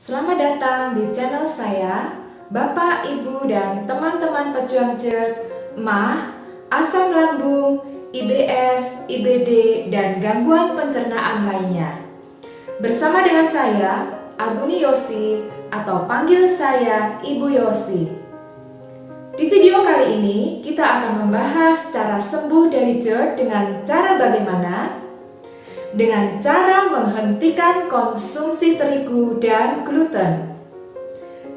Selamat datang di channel saya, Bapak, Ibu, dan teman-teman pejuang GERD, MAH, asam lambung, IBS, IBD, dan gangguan pencernaan lainnya. Bersama dengan saya, Aguni Yosi, atau panggil saya Ibu Yosi. Di video kali ini, kita akan membahas cara sembuh dari GERD dengan cara bagaimana? Dengan cara menghentikan konsumsi terigu dan gluten.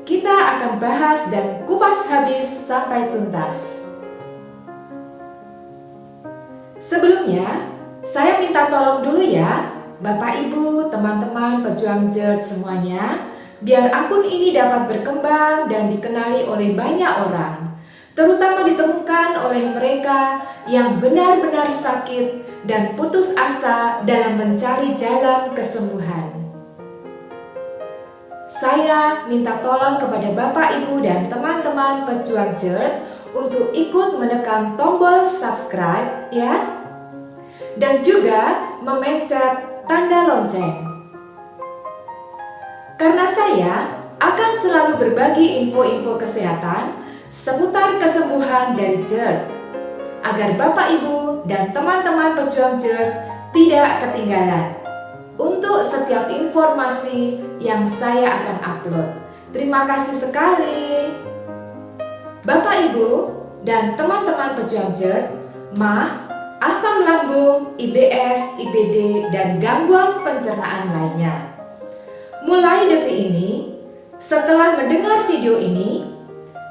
Kita akan bahas dan kupas habis sampai tuntas. Sebelumnya, saya minta tolong dulu ya, Bapak Ibu, teman-teman pejuang GERD semuanya, biar akun ini dapat berkembang dan dikenali oleh banyak orang, terutama ditemukan oleh mereka yang benar-benar sakit dan putus asa dalam mencari jalan kesembuhan. Saya minta tolong kepada Bapak, Ibu, dan teman-teman pejuang GERD untuk ikut menekan tombol subscribe ya, dan juga memencet tanda lonceng. Karena saya akan selalu berbagi info-info kesehatan seputar kesembuhan dari GERD, agar Bapak, Ibu, dan teman-teman pejuang GERD tidak ketinggalan untuk setiap informasi yang saya akan upload. Terima kasih sekali. Bapak, Ibu, dan teman-teman pejuang GERD, MAH, asam lambung, IBS, IBD, dan gangguan pencernaan lainnya. Mulai detik ini, setelah mendengar video ini,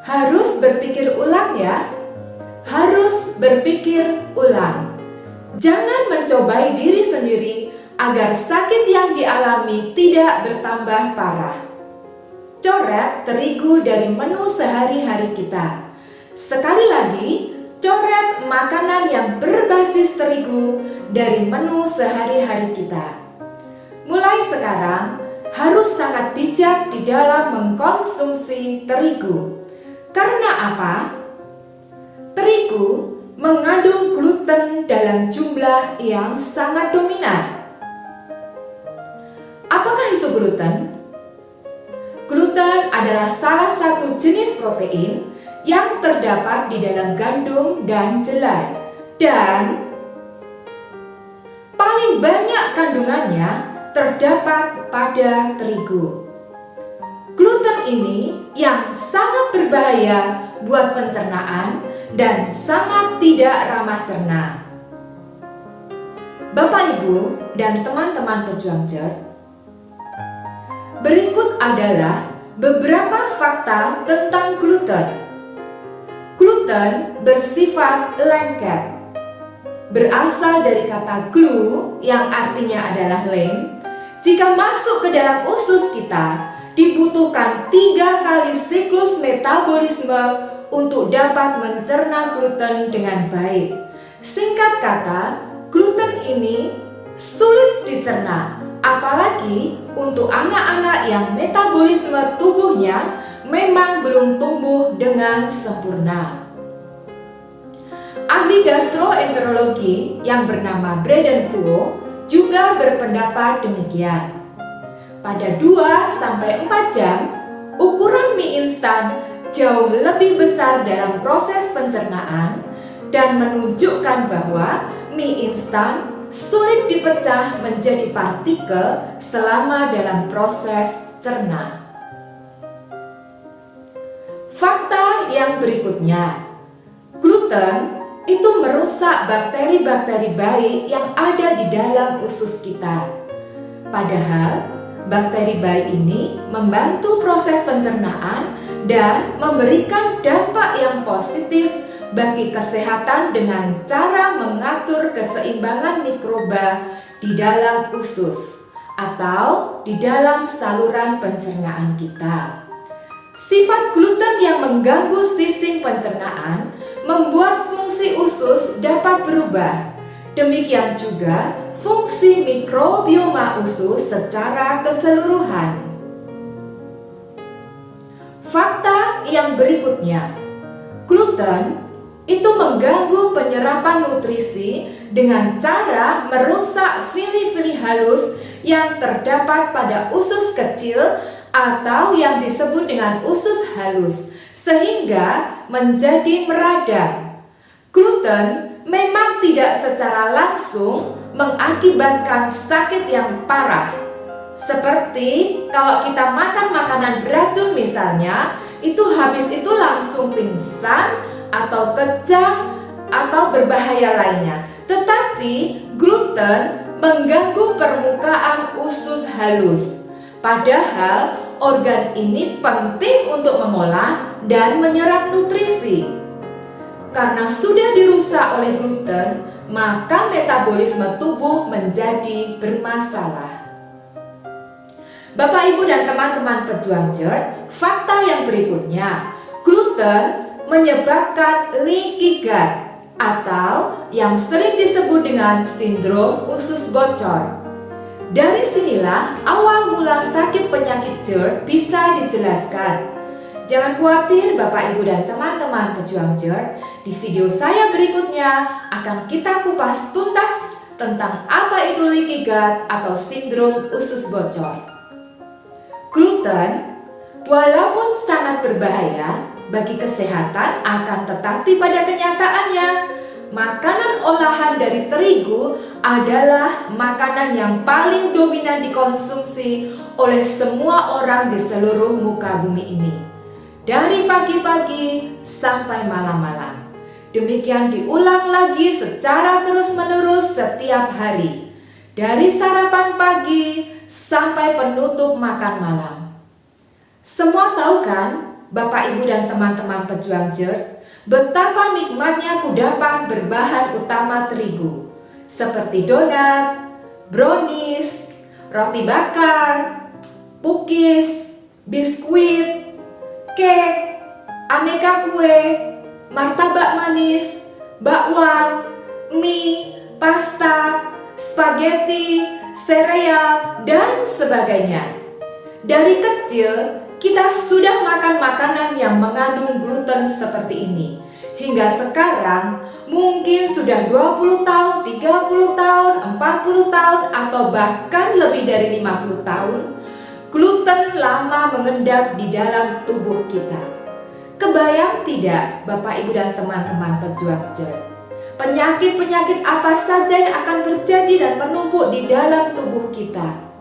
harus berpikir ulang ya. Harus berpikir ulang. Jangan mencobai diri sendiri agar sakit yang dialami tidak bertambah parah. Coret terigu dari menu sehari-hari kita. Sekali lagi, coret makanan yang berbasis terigu dari menu sehari-hari kita. Mulai sekarang, harus sangat bijak di dalam mengkonsumsi terigu. Karena apa? Terigu mengandung gluten dalam jumlah yang sangat dominan. Apakah itu gluten? Gluten adalah salah satu jenis protein yang terdapat di dalam gandum dan jelai, dan paling banyak kandungannya terdapat pada terigu. Gluten ini yang sangat berbahaya buat pencernaan dan sangat tidak ramah cerna. Bapak, Ibu, dan teman-teman pejuang GERD, berikut adalah beberapa fakta tentang gluten. Gluten bersifat lengket, berasal dari kata glue yang artinya adalah lem. Jika masuk ke dalam usus kita, dibutuhkan 3 kali siklus metabolisme untuk dapat mencerna gluten dengan baik. Singkat kata, gluten ini sulit dicerna, apalagi untuk anak-anak yang metabolisme tubuhnya memang belum tumbuh dengan sempurna. Ahli gastroenterologi yang bernama Braden Kuo juga berpendapat demikian. Pada 2-4 jam, ukuran mie instan jauh lebih besar dalam proses pencernaan dan menunjukkan bahwa mie instan sulit dipecah menjadi partikel selama dalam proses cerna. Fakta yang berikutnya, gluten itu merusak bakteri-bakteri baik yang ada di dalam usus kita. Padahal, bakteri baik ini membantu proses pencernaan dan memberikan dampak yang positif bagi kesehatan dengan cara mengatur keseimbangan mikroba di dalam usus atau di dalam saluran pencernaan kita. Sifat gluten yang mengganggu sistem pencernaan membuat fungsi usus dapat berubah. Demikian juga fungsi mikrobioma usus secara keseluruhan. Fakta yang berikutnya, gluten itu mengganggu penyerapan nutrisi dengan cara merusak fili-fili halus yang terdapat pada usus kecil atau yang disebut dengan usus halus, sehingga menjadi meradang. Gluten memang tidak secara langsung mengakibatkan sakit yang parah. Seperti kalau kita makan makanan beracun misalnya, itu habis itu langsung pingsan atau kejang atau berbahaya lainnya. Tetapi gluten mengganggu permukaan usus halus. Padahal organ ini penting untuk mengolah dan menyerap nutrisi. Karena sudah dirusak oleh gluten, maka metabolisme tubuh menjadi bermasalah. Bapak, Ibu, dan teman-teman pejuang GERD, fakta yang berikutnya, gluten menyebabkan leaky gut atau yang sering disebut dengan sindrom usus bocor. Dari sinilah awal mula sakit penyakit GERD bisa dijelaskan. Jangan khawatir Bapak, Ibu, dan teman-teman pejuang GERD, di video saya berikutnya akan kita kupas tuntas tentang apa itu leaky gut atau sindrom usus bocor. Gluten, walaupun sangat berbahaya bagi kesehatan, akan tetapi pada kenyataannya, makanan olahan dari terigu adalah makanan yang paling dominan dikonsumsi oleh semua orang di seluruh muka bumi ini. Dari pagi-pagi sampai malam-malam. Demikian diulang lagi secara terus-menerus setiap hari. Dari sarapan pagi sampai penutup makan malam. Semua tahu kan, Bapak, Ibu, dan teman-teman pejuang GERD, betapa nikmatnya kudapan berbahan utama terigu, seperti donat, brownies, roti bakar, cookies, biskuit, cake, aneka kue, martabak manis, bakwan, mie, pasta, spaghetti, sereal, dan sebagainya. Dari kecil, kita sudah makan makanan yang mengandung gluten seperti ini. Hingga sekarang, mungkin sudah 20 tahun, 30 tahun, 40 tahun, atau bahkan lebih dari 50 tahun, gluten lama mengendap di dalam tubuh kita. Kebayang tidak, Bapak, Ibu, dan teman-teman pejuang GERD? Penyakit-penyakit apa saja yang akan terjadi dan menumpuk di dalam tubuh kita.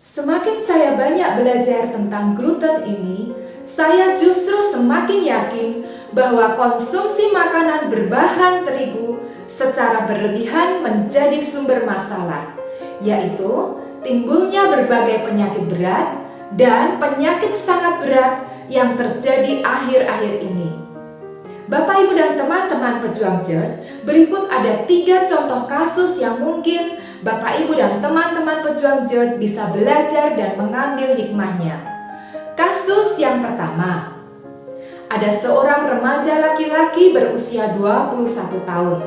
Semakin saya banyak belajar tentang gluten ini, saya justru semakin yakin bahwa konsumsi makanan berbahan terigu secara berlebihan menjadi sumber masalah, yaitu timbulnya berbagai penyakit berat dan penyakit sangat berat yang terjadi akhir-akhir ini. Bapak, Ibu, dan teman-teman pejuang GERD, berikut ada 3 contoh kasus yang mungkin Bapak, Ibu, dan teman-teman pejuang GERD bisa belajar dan mengambil hikmahnya. Kasus yang pertama, ada seorang remaja laki-laki berusia 21 tahun.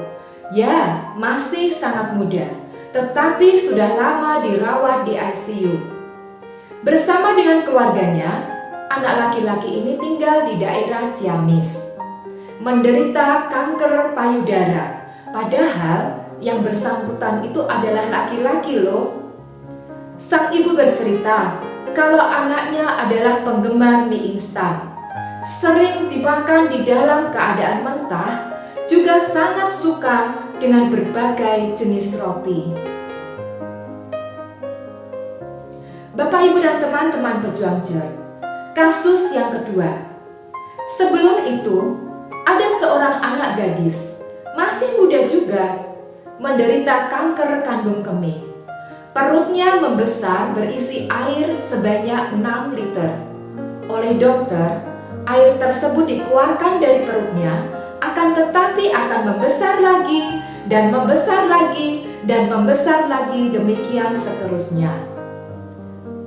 Ya, masih sangat muda, tetapi sudah lama dirawat di ICU. Bersama dengan keluarganya, anak laki-laki ini tinggal di daerah Ciamis. Menderita kanker payudara, padahal yang bersangkutan itu adalah laki-laki loh. Sang ibu bercerita kalau anaknya adalah penggemar mie instan, sering dimakan di dalam keadaan mentah, juga sangat suka dengan berbagai jenis roti. Bapak, Ibu, dan teman-teman pejuang GERD, kasus yang kedua. Sebelum itu, ada seorang anak gadis, masih muda juga, menderita kanker kandung kemih. Perutnya membesar berisi air sebanyak 6 liter. Oleh dokter, air tersebut dikeluarkan dari perutnya, akan tetapi akan membesar lagi, dan membesar lagi, dan membesar lagi, demikian seterusnya.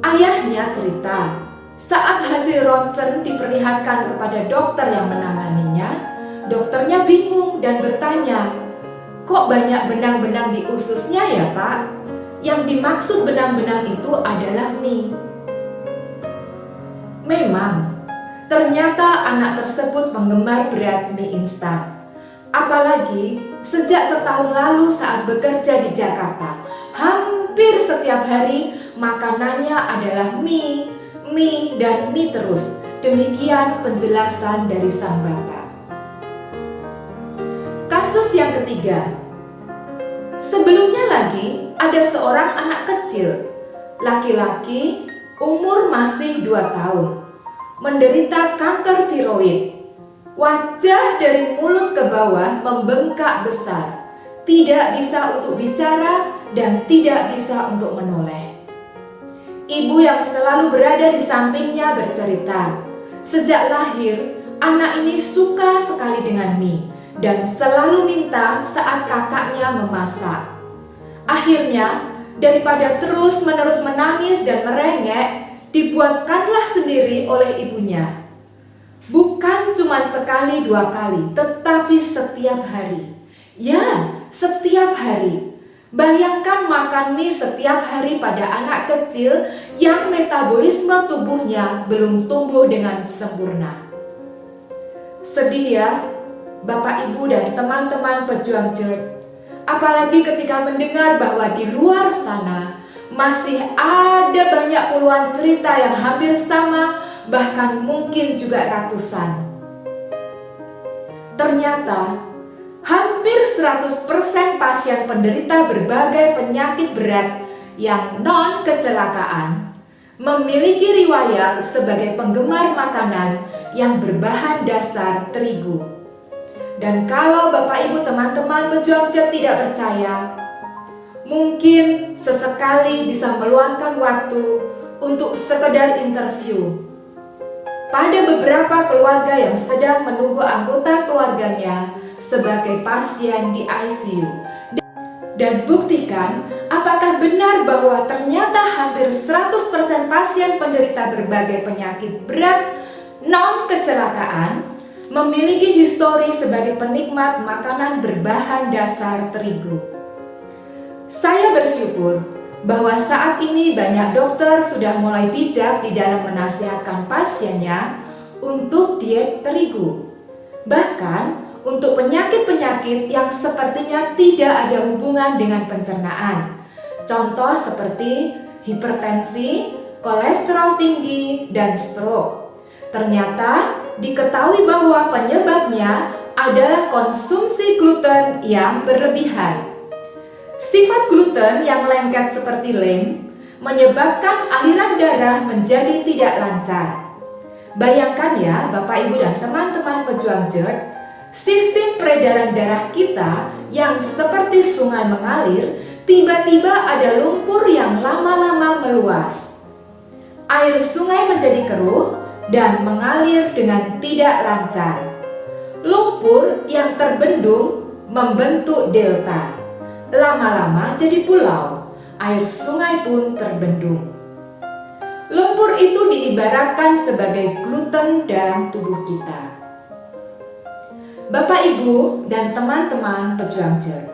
Ayahnya cerita, saat hasil ronsen diperlihatkan kepada dokter yang menanganinya, dokternya bingung dan bertanya, "Kok banyak benang-benang di ususnya ya, Pak?" Yang dimaksud benang-benang itu adalah mie. Memang, ternyata anak tersebut penggemar berat mie instan. Apalagi sejak setahun lalu saat bekerja di Jakarta, hampir setiap hari makanannya adalah mie, mie dan mie terus. Demikian penjelasan dari sang bapak. Kasus yang ketiga. Sebelumnya lagi ada seorang anak kecil, laki-laki, umur masih 2 tahun, menderita kanker tiroid. Wajah dari mulut ke bawah membengkak besar, tidak bisa untuk bicara dan tidak bisa untuk menoleh. Ibu yang selalu berada di sampingnya bercerita, sejak lahir anak ini suka sekali dengan mie dan selalu minta saat kakaknya memasak. Akhirnya, daripada terus-menerus menangis dan merengek, dibuatkanlah sendiri oleh ibunya. Bukan cuma sekali 2 kali, tetapi setiap hari. Ya, setiap hari. Bayangkan makan mie setiap hari pada anak kecil yang metabolisme tubuhnya belum tumbuh dengan sempurna. Sedih ya, Bapak, Ibu, dan teman-teman pejuang JERT. Apalagi ketika mendengar bahwa di luar sana masih ada banyak puluhan cerita yang hampir sama, bahkan mungkin juga ratusan. Ternyata hampir 100% pasien penderita berbagai penyakit berat yang non-kecelakaan memiliki riwayat sebagai penggemar makanan yang berbahan dasar terigu. Dan kalau Bapak Ibu teman-teman pejuang JERT tidak percaya, mungkin sesekali bisa meluangkan waktu untuk sekedar interview. Pada beberapa keluarga yang sedang menunggu anggota keluarganya sebagai pasien di ICU. Dan buktikan apakah benar bahwa ternyata hampir 100% pasien penderita berbagai penyakit berat non-kecelakaan memiliki histori sebagai penikmat makanan berbahan dasar terigu. Saya bersyukur bahwa saat ini banyak dokter sudah mulai bijak di dalam menasihatkan pasiennya untuk diet terigu. Bahkan untuk penyakit-penyakit yang sepertinya tidak ada hubungan dengan pencernaan. Contoh seperti hipertensi, kolesterol tinggi, dan stroke. Ternyata diketahui bahwa penyebabnya adalah konsumsi gluten yang berlebihan. Sifat gluten yang lengket seperti lem menyebabkan aliran darah menjadi tidak lancar. Bayangkan ya Bapak, Ibu, dan teman-teman pejuang JERT, sistem peredaran darah kita yang seperti sungai mengalir, tiba-tiba ada lumpur yang lama-lama meluas. Air sungai menjadi keruh dan mengalir dengan tidak lancar. Lumpur yang terbendung membentuk delta. Lama-lama jadi pulau, air sungai pun terbendung. Lumpur itu diibaratkan sebagai gluten dalam tubuh kita. Bapak, Ibu, dan teman-teman pejuang JERT.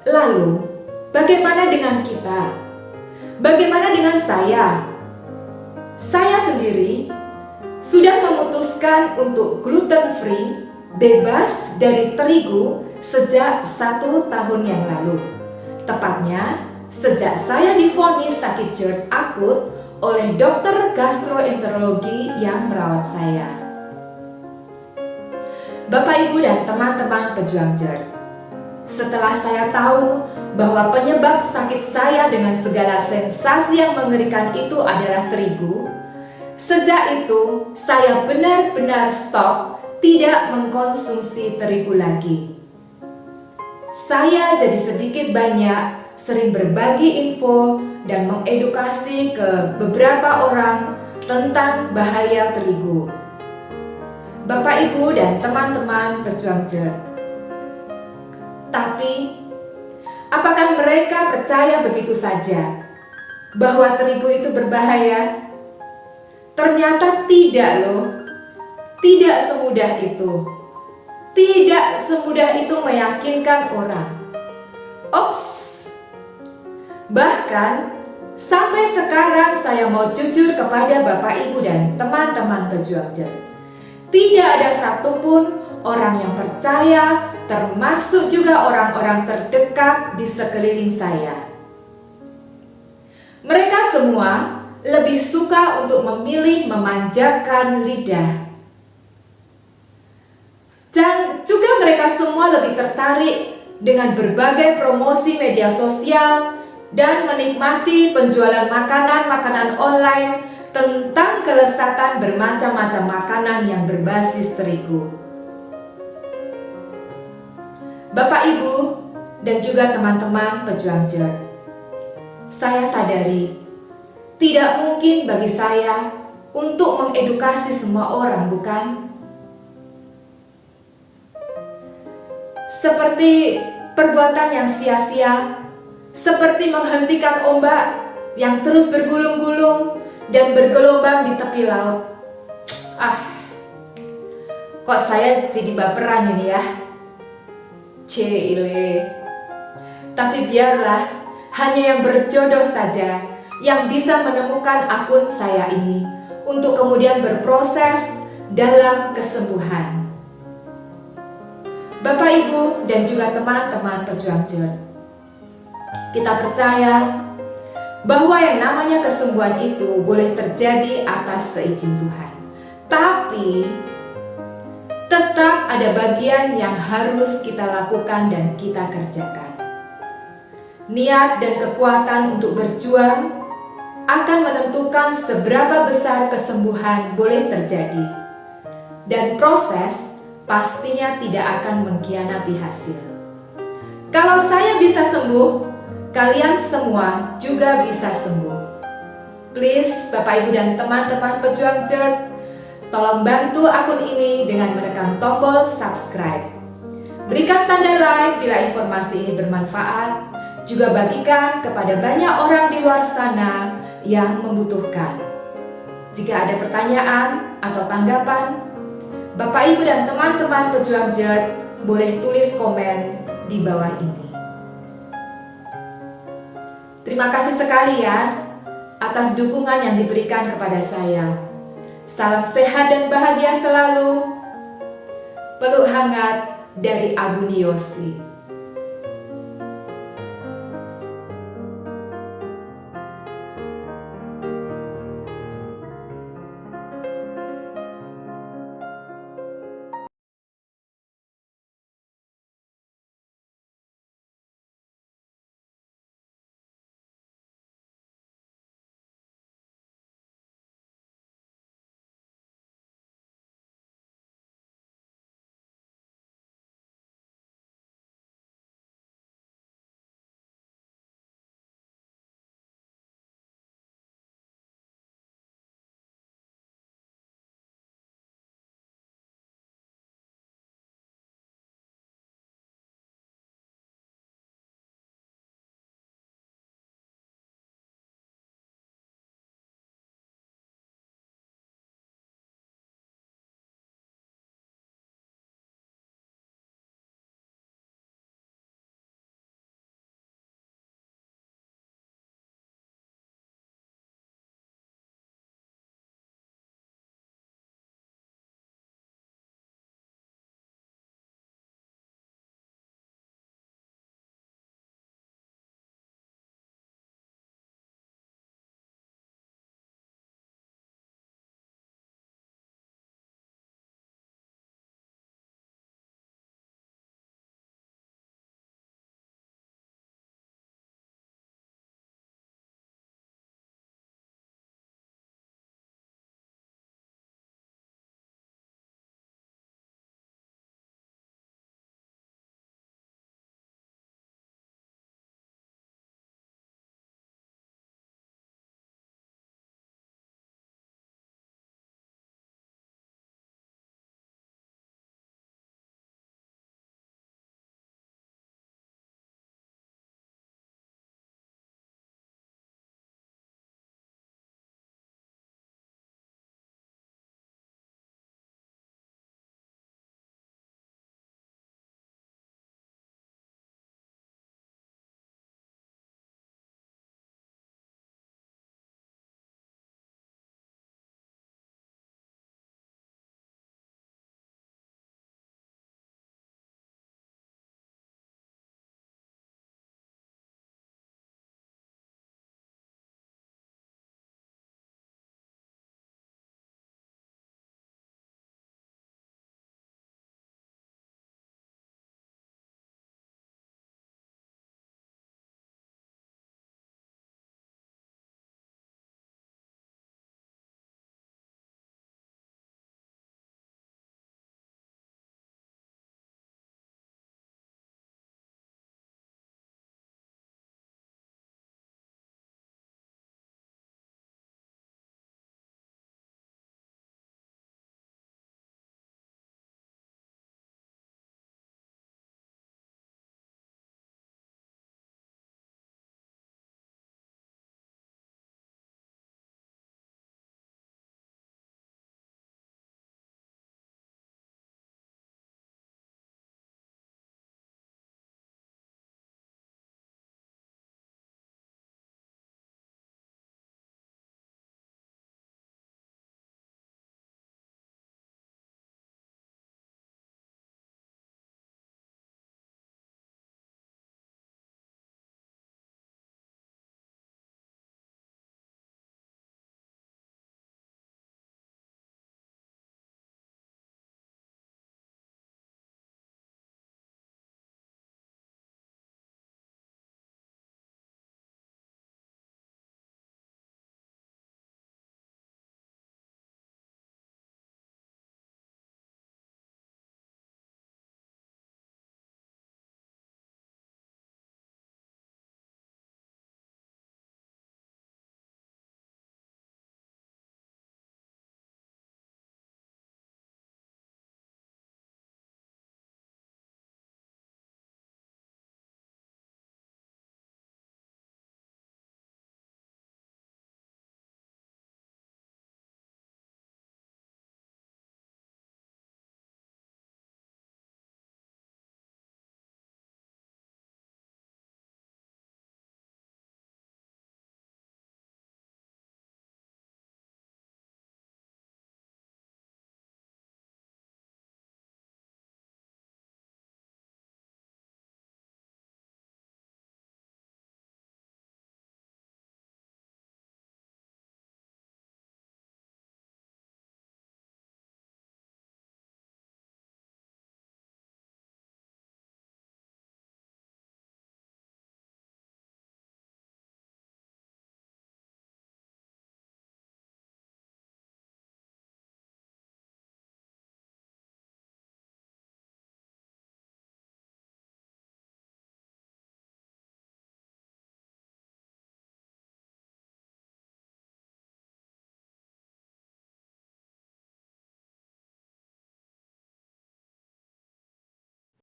Lalu, bagaimana dengan kita? Bagaimana dengan saya? Saya sendiri sudah memutuskan untuk gluten free, bebas dari terigu sejak 1 tahun yang lalu. Tepatnya sejak saya divonis sakit JERT akut oleh dokter gastroenterologi yang merawat saya. Bapak, Ibu, dan teman-teman pejuang JERT, setelah saya tahu bahwa penyebab sakit saya dengan segala sensasi yang mengerikan itu adalah terigu, sejak itu saya benar-benar stop tidak mengkonsumsi terigu lagi. Saya jadi sedikit banyak sering berbagi info dan mengedukasi ke beberapa orang tentang bahaya terigu. Bapak, Ibu, dan teman-teman pejuang JERT. Tapi, apakah mereka percaya begitu saja bahwa terigu itu berbahaya? Ternyata tidak loh. Tidak semudah itu. Tidak semudah itu meyakinkan orang. Ops. Bahkan sampai sekarang saya mau jujur kepada Bapak, Ibu, dan teman-teman pejuang JERT. Tidak ada satupun orang yang percaya, termasuk juga orang-orang terdekat di sekeliling saya. Mereka semua lebih suka untuk memilih memanjakan lidah. Dan juga mereka semua lebih tertarik dengan berbagai promosi media sosial dan menikmati penjualan makanan-makanan online tentang kelezatan bermacam-macam makanan yang berbasis terigu. Bapak, Ibu, dan juga teman-teman pejuang JERT, saya sadari tidak mungkin bagi saya untuk mengedukasi semua orang, bukan? Seperti perbuatan yang sia-sia, seperti menghentikan ombak yang terus bergulung-gulung dan bergelombang di tepi laut. Kok saya jadi baperan ini ya? Cile. Tapi biarlah hanya yang berjodoh saja yang bisa menemukan akun saya ini untuk kemudian berproses dalam kesembuhan. Bapak, Ibu, dan juga teman-teman pejuang JERT, kita percaya bahwa yang namanya kesembuhan itu boleh terjadi atas seizin Tuhan. Tapi tetap ada bagian yang harus kita lakukan dan kita kerjakan. Niat dan kekuatan untuk berjuang akan menentukan seberapa besar kesembuhan boleh terjadi. Dan proses pastinya tidak akan mengkhianati hasil. Kalau saya bisa sembuh, kalian semua juga bisa sembuh. Please, Bapak, Ibu, dan teman-teman pejuang JERT, tolong bantu akun ini dengan menekan tombol subscribe. Berikan tanda like bila informasi ini bermanfaat. Juga bagikan kepada banyak orang di luar sana yang membutuhkan. Jika ada pertanyaan atau tanggapan, Bapak, Ibu, dan teman-teman pejuang JERT boleh tulis komen di bawah ini. Terima kasih sekali ya atas dukungan yang diberikan kepada saya. Salam sehat dan bahagia selalu. Peluk hangat dari Abu Niyosi.